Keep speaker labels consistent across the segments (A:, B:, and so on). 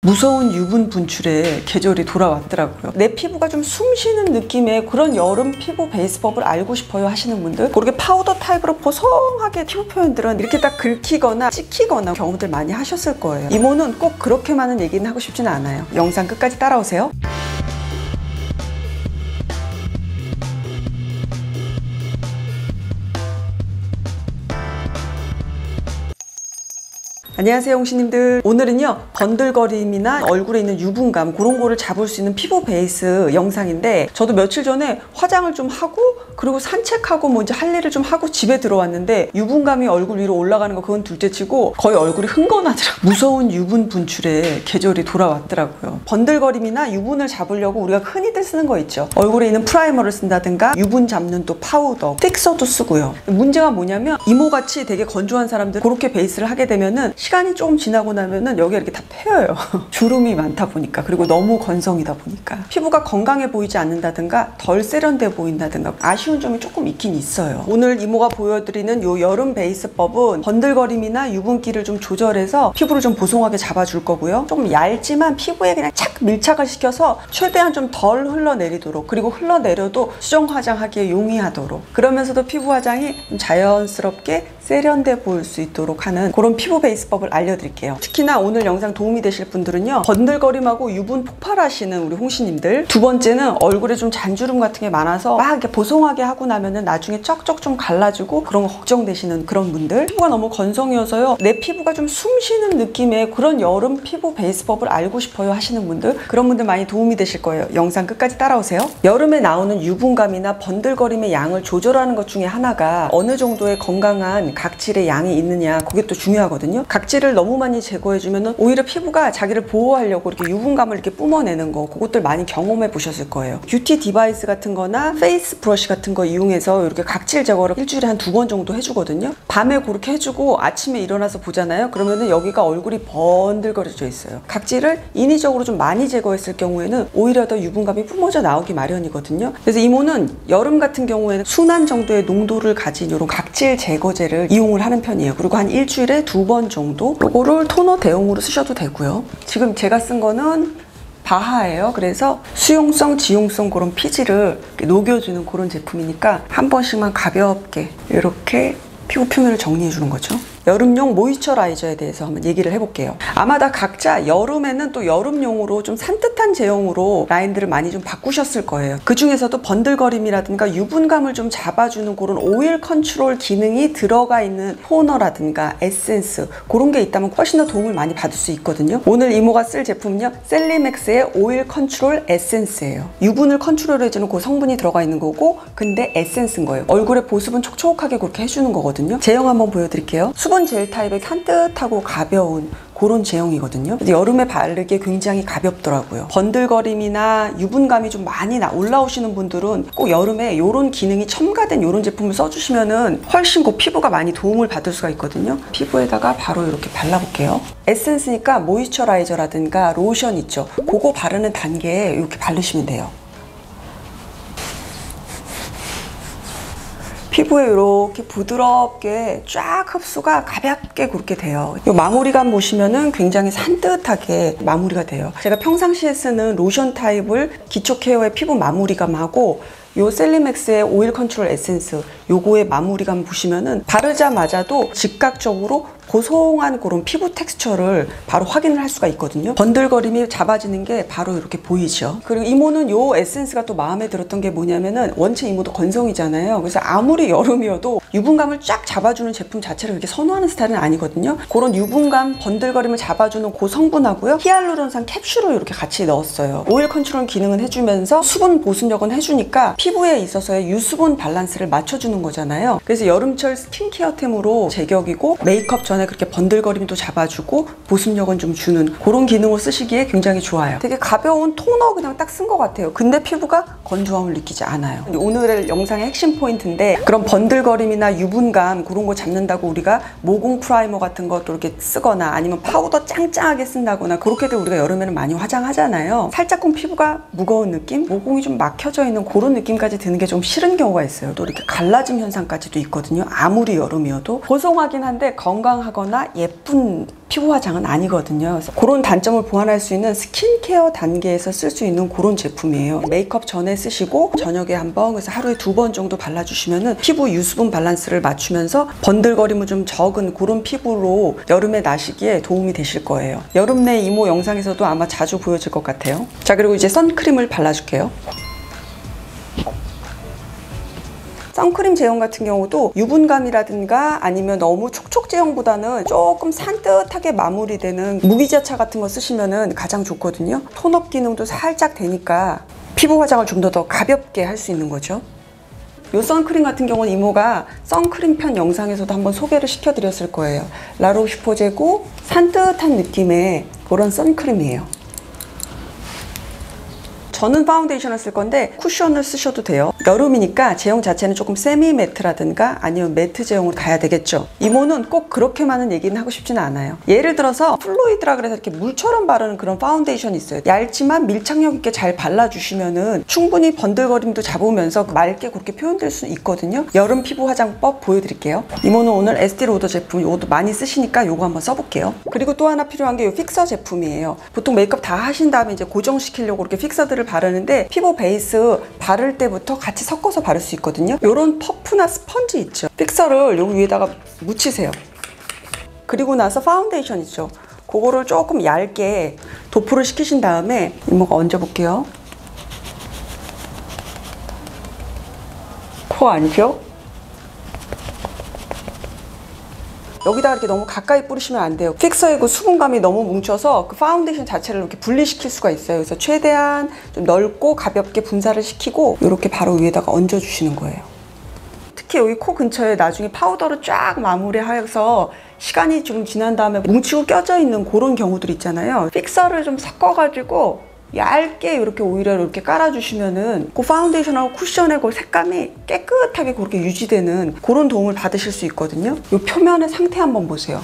A: 무서운 유분 분출의 계절이 돌아왔더라고요. 내 피부가 좀 숨쉬는 느낌의 그런 여름 피부 베이스법을 알고 싶어요 하시는 분들, 그렇게 파우더 타입으로 보송하게 피부 표현들은 이렇게 딱 긁히거나 찍히거나 경험들 많이 하셨을 거예요. 이모는 꼭 그렇게 많은 얘기는 하고 싶지는 않아요. 영상 끝까지 따라오세요. 안녕하세요 홍시님들. 오늘은요 번들거림이나 얼굴에 있는 유분감 그런 거를 잡을 수 있는 피부 베이스 영상인데, 저도 며칠 전에 화장을 좀 하고 그리고 산책하고 뭐 이제 할 일을 좀 하고 집에 들어왔는데 유분감이 얼굴 위로 올라가는 거 그건 둘째치고 거의 얼굴이 흥건하더라고요. 무서운 유분 분출의 계절이 돌아왔더라고요. 번들거림이나 유분을 잡으려고 우리가 흔히들 쓰는 거 있죠. 얼굴에 있는 프라이머를 쓴다든가 유분 잡는 또 파우더, 픽서도 쓰고요. 문제가 뭐냐면 이모같이 되게 건조한 사람들 그렇게 베이스를 하게 되면은 시간이 조금 지나고 나면은 여기가 이렇게 다 패여요. 주름이 많다 보니까, 그리고 너무 건성이다 보니까 피부가 건강해 보이지 않는다든가 덜 세련돼 보인다든가 아쉬운 점이 조금 있긴 있어요. 오늘 이모가 보여드리는 요 여름 베이스법은 번들거림이나 유분기를 좀 조절해서 피부를 좀 보송하게 잡아줄 거고요. 조금 얇지만 피부에 그냥 착 밀착을 시켜서 최대한 좀 덜 흘러내리도록, 그리고 흘러내려도 수정 화장하기에 용이하도록, 그러면서도 피부 화장이 좀 자연스럽게 세련돼 보일 수 있도록 하는 그런 피부 베이스법을 알려드릴게요. 특히나 오늘 영상 도움이 되실 분들은요, 번들거림하고 유분 폭발하시는 우리 홍시님들, 두 번째는 얼굴에 좀 잔주름 같은 게 많아서 막 이렇게 보송하게 하고 나면은 나중에 쩍쩍 좀 갈라지고 그런 거 걱정되시는 그런 분들, 피부가 너무 건성이어서요 내 피부가 좀 숨쉬는 느낌의 그런 여름 피부 베이스법을 알고 싶어요 하시는 분들, 그런 분들 많이 도움이 되실 거예요. 영상 끝까지 따라오세요. 여름에 나오는 유분감이나 번들거림의 양을 조절하는 것 중에 하나가 어느 정도의 건강한 각질의 양이 있느냐, 그게 또 중요하거든요. 각질을 너무 많이 제거해주면 오히려 피부가 자기를 보호하려고 이렇게 유분감을 이렇게 뿜어내는 거, 그것들 많이 경험해 보셨을 거예요. 뷰티 디바이스 같은 거나 페이스 브러쉬 같은 거 이용해서 이렇게 각질 제거를 일주일에 한 2번 정도 해주거든요. 밤에 그렇게 해주고 아침에 일어나서 보잖아요. 그러면은 여기가 얼굴이 번들거려져 있어요. 각질을 인위적으로 좀 많이 제거했을 경우에는 오히려 더 유분감이 뿜어져 나오기 마련이거든요. 그래서 이모는 여름 같은 경우에는 순한 정도의 농도를 가진 이런 각질 제거제를 이용을 하는 편이에요. 그리고 한 일주일에 2번 정도, 요거를 토너 대용으로 쓰셔도 되고요. 지금 제가 쓴 거는 바하예요. 그래서 수용성, 지용성 그런 피지를 녹여주는 그런 제품이니까 한 번씩만 가볍게 이렇게 피부 표면을 정리해 주는 거죠. 여름용 모이스처라이저에 대해서 한번 얘기를 해볼게요. 아마 다 각자 여름에는 또 여름용으로 좀 산뜻한 제형으로 라인들을 많이 좀 바꾸셨을 거예요. 그 중에서도 번들거림이라든가 유분감을 좀 잡아주는 그런 오일 컨트롤 기능이 들어가 있는 토너라든가 에센스 그런 게 있다면 훨씬 더 도움을 많이 받을 수 있거든요. 오늘 이모가 쓸 제품은요, 셀리맥스의 오일 컨트롤 에센스예요. 유분을 컨트롤해주는 그 성분이 들어가 있는 거고, 근데 에센스인 거예요. 얼굴의 보습은 촉촉하게 그렇게 해주는 거거든요. 제형 한번 보여드릴게요. 수분 젤 타입의 산뜻하고 가벼운 그런 제형이거든요. 여름에 바르기에 굉장히 가볍더라고요. 번들거림이나 유분감이 좀 많이 올라오시는 분들은 꼭 여름에 이런 기능이 첨가된 이런 제품을 써주시면은 훨씬 그 피부가 많이 도움을 받을 수가 있거든요. 피부에다가 바로 이렇게 발라볼게요. 에센스니까 모이스처라이저라든가 로션 있죠. 그거 바르는 단계에 이렇게 바르시면 돼요. 피부에 이렇게 부드럽게 쫙 흡수가 가볍게 그렇게 돼요. 이 마무리감 보시면은 굉장히 산뜻하게 마무리가 돼요. 제가 평상시에 쓰는 로션 타입을 기초 케어의 피부 마무리감하고 요 셀리맥스의 오일 컨트롤 에센스 요거의 마무리감 보시면은 바르자마자도 즉각적으로 보송한 그런 피부 텍스처를 바로 확인을 할 수가 있거든요. 번들거림이 잡아지는 게 바로 이렇게 보이죠. 그리고 이모는 요 에센스가 또 마음에 들었던 게 뭐냐면은 원체 이모도 건성이잖아요. 그래서 아무리 여름이어도 유분감을 쫙 잡아주는 제품 자체를 그렇게 선호하는 스타일은 아니거든요. 그런 유분감, 번들거림을 잡아주는 그 성분하고요, 히알루론산 캡슐을 이렇게 같이 넣었어요. 오일 컨트롤 기능은 해주면서 수분 보습력은 해주니까 피부에 있어서의 유수분 밸런스를 맞춰주는 거잖아요. 그래서 여름철 스킨케어템으로 제격이고, 메이크업 전에 그렇게 번들거림도 잡아주고 보습력은 좀 주는 그런 기능을 쓰시기에 굉장히 좋아요. 되게 가벼운 토너 그냥 딱 쓴 것 같아요. 근데 피부가 건조함을 느끼지 않아요. 오늘 영상의 핵심 포인트인데, 그런 번들거림이나 유분감 그런 거 잡는다고 우리가 모공 프라이머 같은 것도 이렇게 쓰거나 아니면 파우더 짱짱하게 쓴다거나 그렇게들 우리가 여름에는 많이 화장하잖아요. 살짝쿵 피부가 무거운 느낌? 모공이 좀 막혀져 있는 그런 느낌까지 드는 게 좀 싫은 경우가 있어요. 또 이렇게 갈라짐 현상까지도 있거든요. 아무리 여름이어도 보송하긴 한데 건강하거나 예쁜 피부 화장은 아니거든요. 그래서 그런 단점을 보완할 수 있는 스킨케어 단계에서 쓸 수 있는 그런 제품이에요. 메이크업 전에 쓰시고 저녁에 한번, 그래서 하루에 2번 정도 발라주시면은 피부 유수분 밸런스를 맞추면서 번들거림은 좀 적은 그런 피부로 여름에 나시기에 도움이 되실 거예요. 여름 내 이모 영상에서도 아마 자주 보여질 것 같아요. 자, 그리고 이제 선크림을 발라줄게요. 선크림 제형 같은 경우도 유분감이라든가 아니면 너무 촉촉 제형보다는 조금 산뜻하게 마무리되는 무기자차 같은 거 쓰시면 가장 좋거든요. 톤업 기능도 살짝 되니까 피부 화장을 좀 더 가볍게 할 수 있는 거죠. 이 선크림 같은 경우는 이모가 선크림 편 영상에서도 한번 소개를 시켜드렸을 거예요. 라로슈포제고 산뜻한 느낌의 그런 선크림이에요. 저는 파운데이션을 쓸 건데 쿠션을 쓰셔도 돼요. 여름이니까 제형 자체는 조금 세미 매트라든가 아니면 매트 제형으로 가야 되겠죠. 이모는 꼭 그렇게 많은 얘기는 하고 싶지는 않아요. 예를 들어서 플루이드라 그래서 이렇게 물처럼 바르는 그런 파운데이션이 있어요. 얇지만 밀착력 있게 잘 발라주시면은 충분히 번들거림도 잡으면서 맑게 그렇게 표현될 수 있거든요. 여름 피부 화장법 보여드릴게요. 이모는 오늘 에스티 로더 제품 이것도 많이 쓰시니까 이거 한번 써볼게요. 그리고 또 하나 필요한 게 이 픽서 제품이에요. 보통 메이크업 다 하신 다음에 이제 고정시키려고 이렇게 픽서들을 바르는데 피부 베이스 바를 때부터 같이 섞어서 바를 수 있거든요. 이런 퍼프나 스펀지 있죠. 픽서를 여기 위에다가 묻히세요. 그리고 나서 파운데이션 있죠. 그거를 조금 얇게 도포를 시키신 다음에 이모가 얹어볼게요. 코 아니죠? 여기다가 이렇게 너무 가까이 뿌리시면 안 돼요. 픽서의 그 수분감이 너무 뭉쳐서 그 파운데이션 자체를 이렇게 분리시킬 수가 있어요. 그래서 최대한 좀 넓고 가볍게 분사를 시키고 이렇게 바로 위에다가 얹어주시는 거예요. 특히 여기 코 근처에 나중에 파우더로 쫙 마무리해서 시간이 좀 지난 다음에 뭉치고 껴져 있는 그런 경우들 있잖아요. 픽서를 좀 섞어가지고 얇게 이렇게 오히려 이렇게 깔아주시면은 그 파운데이션하고 쿠션의 그 색감이 깨끗하게 그렇게 유지되는 그런 도움을 받으실 수 있거든요. 이 표면의 상태 한번 보세요.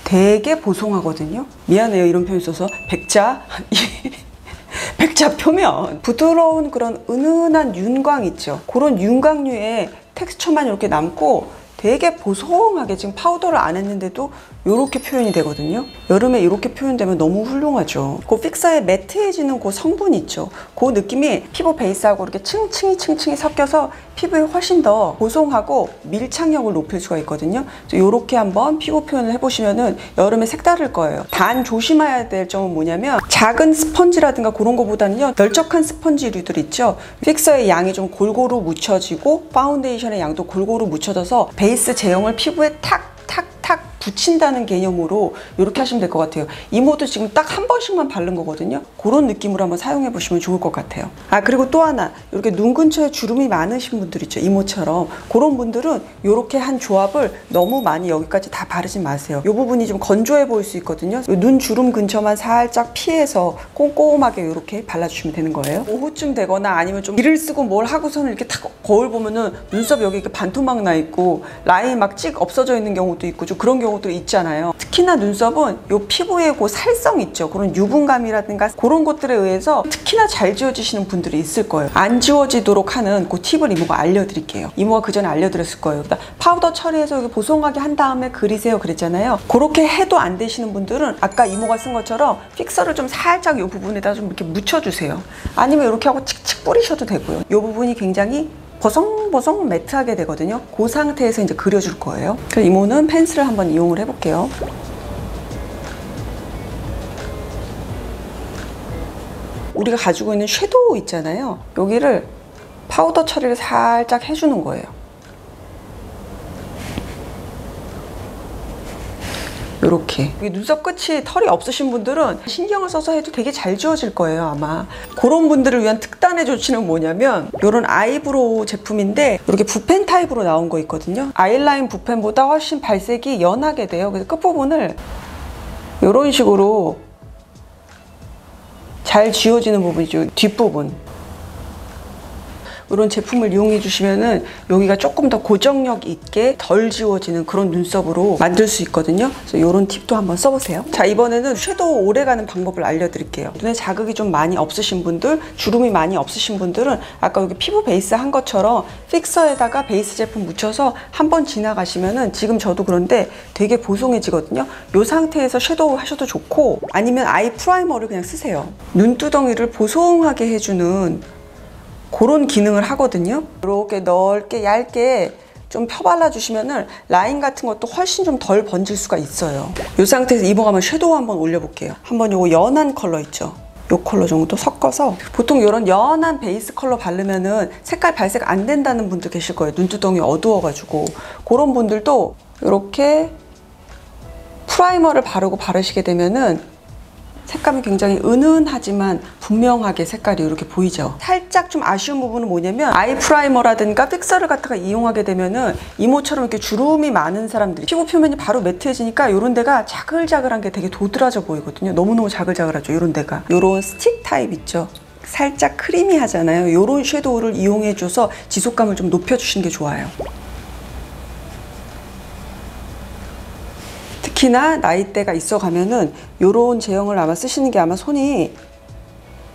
A: 되게 보송하거든요. 미안해요, 이런 표현 써서. 백자 백자 표면 부드러운 그런 은은한 윤광 있죠. 그런 윤광류의 텍스처만 이렇게 남고 되게 보송하게, 지금 파우더를 안 했는데도 이렇게 표현이 되거든요. 여름에 이렇게 표현되면 너무 훌륭하죠. 그 픽서의 매트해지는 그 성분 있죠. 그 느낌이 피부 베이스하고 이렇게 층층이 섞여서 피부에 훨씬 더 보송하고 밀착력을 높일 수가 있거든요. 이렇게 한번 피부 표현을 해보시면은 여름에 색다를 거예요. 단 조심해야 될 점은 뭐냐면 작은 스펀지라든가 그런 거보다는요, 널쩍한 스펀지류들 있죠. 픽서의 양이 좀 골고루 묻혀지고 파운데이션의 양도 골고루 묻혀져서 베이스 제형을 피부에 탁 붙인다는 개념으로 이렇게 하시면 될 것 같아요. 이모도 지금 딱 한 번씩만 바른 거거든요. 그런 느낌으로 한번 사용해 보시면 좋을 것 같아요. 아, 그리고 또 하나, 이렇게 눈 근처에 주름이 많으신 분들 있죠, 이모처럼. 그런 분들은 이렇게 한 조합을 너무 많이 여기까지 다 바르지 마세요. 이 부분이 좀 건조해 보일 수 있거든요. 눈 주름 근처만 살짝 피해서 꼼꼼하게 이렇게 발라주시면 되는 거예요. 오후쯤 되거나 아니면 좀 일을 쓰고 뭘 하고서는 이렇게 탁 거울 보면은 눈썹 여기 이렇게 반토막 나 있고 라인 막 찍 없어져 있는 경우도 있고 좀 그런 경우도 있잖아요. 특히나 눈썹은 이 피부의 그 살성 있죠. 그런 유분감이라든가 그런 것들에 의해서 특히나 잘 지워지시는 분들이 있을 거예요. 안 지워지도록 하는 그 팁을 이모가 알려드릴게요. 이모가 그 전에 알려드렸을 거예요. 그러니까 파우더 처리해서 여기 보송하게 한 다음에 그리세요 그랬잖아요. 그렇게 해도 안 되시는 분들은 아까 이모가 쓴 것처럼 픽서를 좀 살짝 이 부분에다 좀 이렇게 묻혀주세요. 아니면 이렇게 하고 칙칙 뿌리셔도 되고요. 이 부분이 굉장히 보송보송 매트하게 되거든요. 그 상태에서 이제 그려줄 거예요. 그래서 이모는 펜슬을 한번 이용을 해볼게요. 우리가 가지고 있는 섀도우 있잖아요. 여기를 파우더 처리를 살짝 해주는 거예요. 이렇게 눈썹 끝이 털이 없으신 분들은 신경을 써서 해도 되게 잘 지워질 거예요, 아마. 그런 분들을 위한 특단의 조치는 뭐냐면 이런 아이브로우 제품인데 이렇게 붓펜 타입으로 나온 거 있거든요. 아이라인 붓펜보다 훨씬 발색이 연하게 돼요. 그래서 끝부분을 이런 식으로 잘 지워지는 부분이죠. 뒷부분. 이런 제품을 이용해 주시면은 여기가 조금 더 고정력 있게 덜 지워지는 그런 눈썹으로 만들 수 있거든요. 그래서 이런 팁도 한번 써보세요. 자, 이번에는 섀도우 오래가는 방법을 알려드릴게요. 눈에 자극이 좀 많이 없으신 분들, 주름이 많이 없으신 분들은 아까 여기 피부 베이스 한 것처럼 픽서에다가 베이스 제품 묻혀서 한번 지나가시면은, 지금 저도 그런데 되게 보송해지거든요. 이 상태에서 섀도우 하셔도 좋고, 아니면 아이 프라이머를 그냥 쓰세요. 눈두덩이를 보송하게 해주는 그런 기능을 하거든요. 이렇게 넓게 얇게 좀 펴발라 주시면은 라인 같은 것도 훨씬 좀 덜 번질 수가 있어요. 이 상태에서 이봉하면 섀도우 한번 올려볼게요. 한번 요거 연한 컬러 있죠? 요 컬러 정도 섞어서, 보통 이런 연한 베이스 컬러 바르면은 색깔 발색 안 된다는 분들 계실 거예요. 눈두덩이 어두워가지고. 그런 분들도 이렇게 프라이머를 바르고 바르시게 되면은 색감이 굉장히 은은하지만 분명하게 색깔이 이렇게 보이죠. 살짝 좀 아쉬운 부분은 뭐냐면, 아이 프라이머라든가 픽서를 갖다가 이용하게 되면은 이모처럼 이렇게 주름이 많은 사람들이 피부 표면이 바로 매트해지니까 이런 데가 자글자글한 게 되게 도드라져 보이거든요. 너무너무 자글자글하죠, 이런 데가. 이런 스틱 타입 있죠, 살짝 크리미하잖아요. 이런 섀도우를 이용해줘서 지속감을 좀 높여주시는 게 좋아요. 특히나 나이대가 있어가면은 요런 제형을 아마 쓰시는 게 아마 손이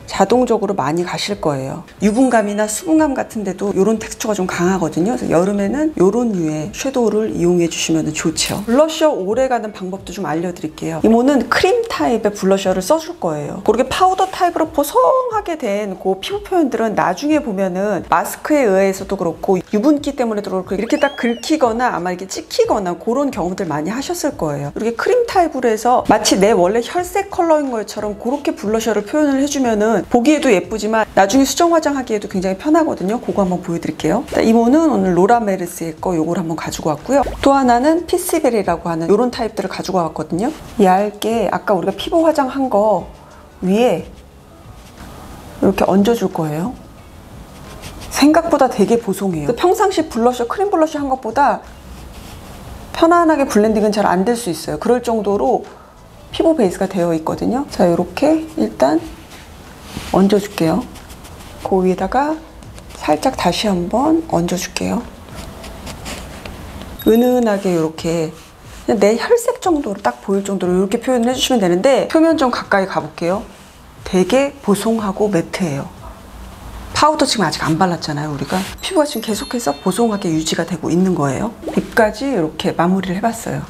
A: 자동적으로 많이 가실 거예요. 유분감이나 수분감 같은 데도 이런 텍스처가 좀 강하거든요. 그래서 여름에는 이런 류의 섀도우를 이용해 주시면 좋죠. 블러셔 오래가는 방법도 좀 알려드릴게요. 이모는 크림 타입의 블러셔를 써줄 거예요. 그렇게 파우더 타입으로 보송하게 된 그 피부 표현들은 나중에 보면은 마스크에 의해서도 그렇고 유분기 때문에도 그렇고 이렇게 딱 긁히거나 아마 이렇게 찍히거나 그런 경우들 많이 하셨을 거예요. 이렇게 크림 타입으로 해서 마치 내 원래 혈색 컬러인 것처럼 그렇게 블러셔를 표현을 해주면은 보기에도 예쁘지만 나중에 수정 화장하기에도 굉장히 편하거든요. 그거 한번 보여드릴게요. 이모는 오늘 로라 메르스의 거 요걸 한번 가지고 왔고요. 또 하나는 피스베리라고 하는 이런 타입들을 가지고 왔거든요. 얇게 아까 우리가 피부 화장한 거 위에 이렇게 얹어줄 거예요. 생각보다 되게 보송해요. 평상시 블러셔, 크림 블러셔 한 것보다 편안하게 블렌딩은 잘 안 될 수 있어요. 그럴 정도로 피부 베이스가 되어 있거든요. 자, 이렇게 일단 얹어줄게요. 그 위에다가 살짝 다시 한번 얹어줄게요. 은은하게 이렇게 그냥 내 혈색 정도로 딱 보일 정도로 이렇게 표현을 해주시면 되는데, 표면 좀 가까이 가볼게요. 되게 보송하고 매트해요. 파우더 지금 아직 안 발랐잖아요. 우리가 피부가 지금 계속해서 보송하게 유지가 되고 있는 거예요. 입까지 이렇게 마무리를 해봤어요.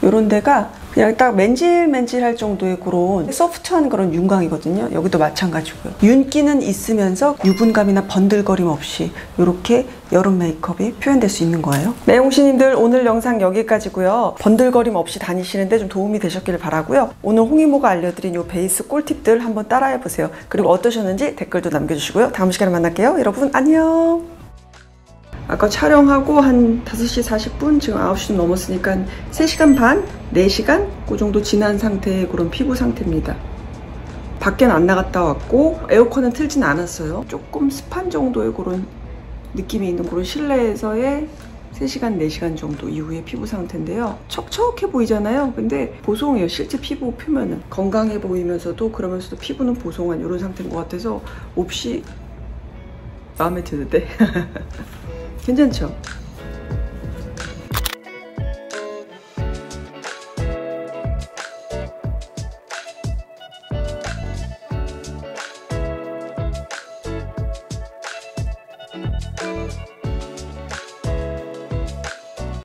A: 이런 데가 그냥 딱 맨질맨질할 정도의 그런 소프트한 그런 윤광이거든요. 여기도 마찬가지고요. 윤기는 있으면서 유분감이나 번들거림 없이 이렇게 여름 메이크업이 표현될 수 있는 거예요. 네, 홍시님들 오늘 영상 여기까지고요. 번들거림 없이 다니시는데 좀 도움이 되셨길 바라고요. 오늘 홍이모가 알려드린 이 베이스 꿀팁들 한번 따라해보세요. 그리고 어떠셨는지 댓글도 남겨주시고요. 다음 시간에 만날게요. 여러분 안녕. 아까 촬영하고 한 5시 40분, 지금 9시 좀 넘었으니까 3시간 반? 4시간? 그 정도 지난 상태의 그런 피부 상태입니다. 밖엔 안 나갔다 왔고 에어컨은 틀진 않았어요. 조금 습한 정도의 그런 느낌이 있는 그런 실내에서의 3시간, 4시간 정도 이후의 피부 상태인데요. 척척해 보이잖아요. 근데 보송해요. 실제 피부 표면은. 건강해 보이면서도 그러면서도 피부는 보송한 이런 상태인 것 같아서 몹시 마음에 드는데 괜찮죠?